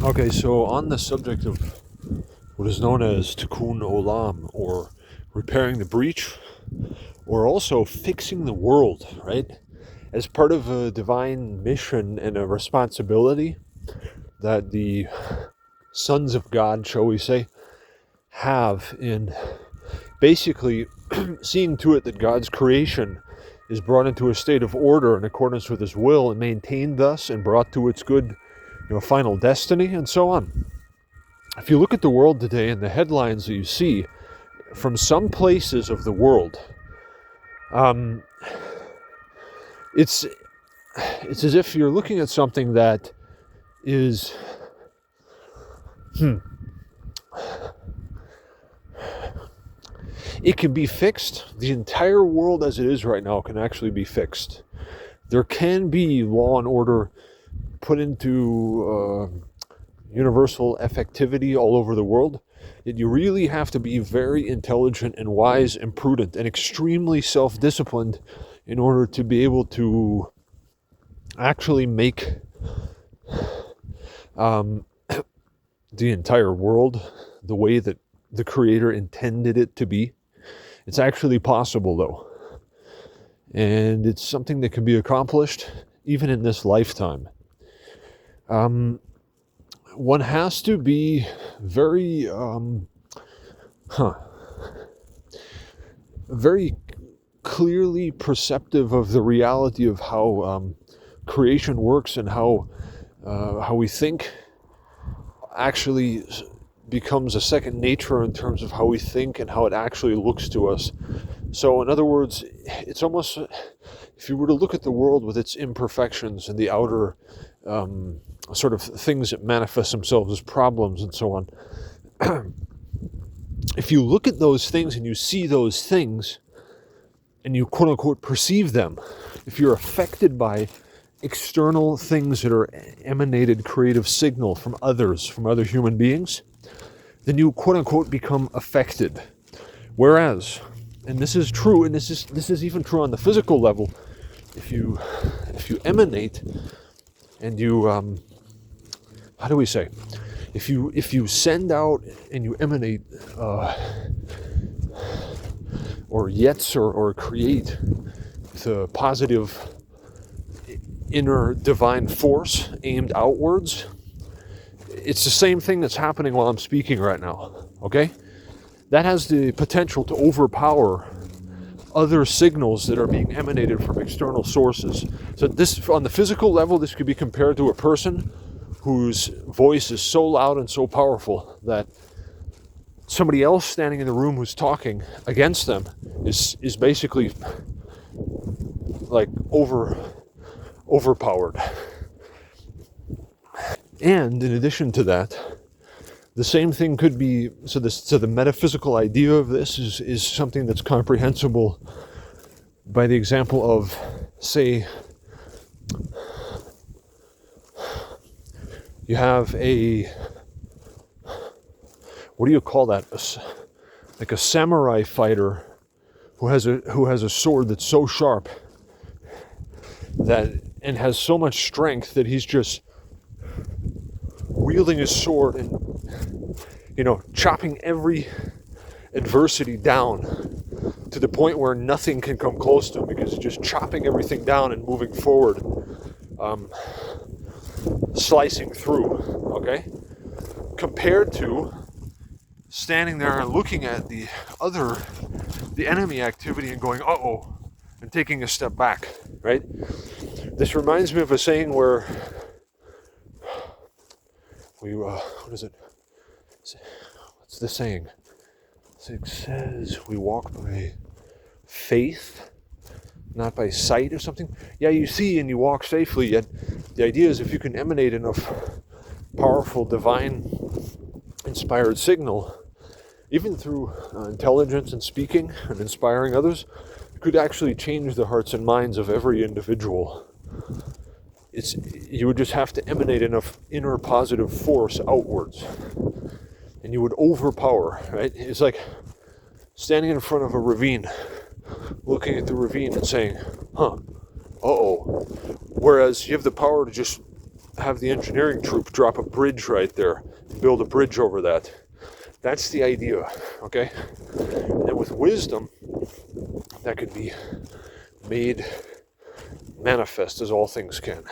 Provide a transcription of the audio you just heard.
Okay, so on the subject of what is known as tikkun olam, or repairing the breach, or also fixing the world, right? As part of a divine mission and a responsibility that the sons of God, shall we say, have in basically seeing to it that God's creation is brought into a state of order in accordance with his will and maintained thus and brought to its good, final destiny, and so on. If you look at the world today and the headlines that you see from some places of the world, it's as if you're looking at something that is it can be fixed. The entire world as it is right now can actually be fixed. There can be law and order put into universal effectivity all over the world. Yet you really have to be very intelligent and wise and prudent and extremely self-disciplined in order to be able to actually make the entire world the way that the Creator intended it to be. It's actually possible, though. And it's something that can be accomplished even in this lifetime. One has to be very, very clearly perceptive of the reality of how creation works and how we think actually becomes a second nature in terms of how we think and how it actually looks to us. So in other words, it's almost, if you were to look at the world with its imperfections and the outer sort of things that manifest themselves as problems and so on, if you look at those things and you see those things and you quote unquote perceive them, if you're affected by external things that are emanated creative signal from others, from other human beings, then you quote unquote become affected. Whereas, and this is true, and this is even true on the physical level, if you emanate and you how do we say, if you send out and you emanate or yetzer or create the positive inner divine force aimed outwards, it's the same thing that's happening while I'm speaking right now, okay? That has the potential to overpower other signals that are being emanated from external sources. So this, on the physical level, this could be compared to a person whose voice is so loud and so powerful that somebody else standing in the room who's talking against them is basically like overpowered. And in addition to that, the same thing could be, so the metaphysical idea of this is something that's comprehensible by the example of, say, you have what do you call that? Like a samurai fighter who has a sword that's so sharp that and has so much strength that he's just wielding his sword and chopping every adversity down to the point where nothing can come close to him because he's just chopping everything down and moving forward, slicing through, okay? Compared to standing there and looking at the enemy activity and going, uh-oh, and taking a step back, right? This reminds me of a saying where what is it? What's the saying? It says we walk by faith, not by sight or something. Yeah, you see and you walk safely, yet the idea is if you can emanate enough powerful, divine, inspired signal, even through intelligence and speaking and inspiring others, it could actually change the hearts and minds of every individual. You would just have to emanate enough inner positive force outwards, and you would overpower, right? It's like standing in front of a ravine, looking at the ravine and saying, uh-oh. Whereas you have the power to just have the engineering troupe drop a bridge right there, build a bridge over that. That's the idea, okay? And with wisdom, that could be made manifest as all things can.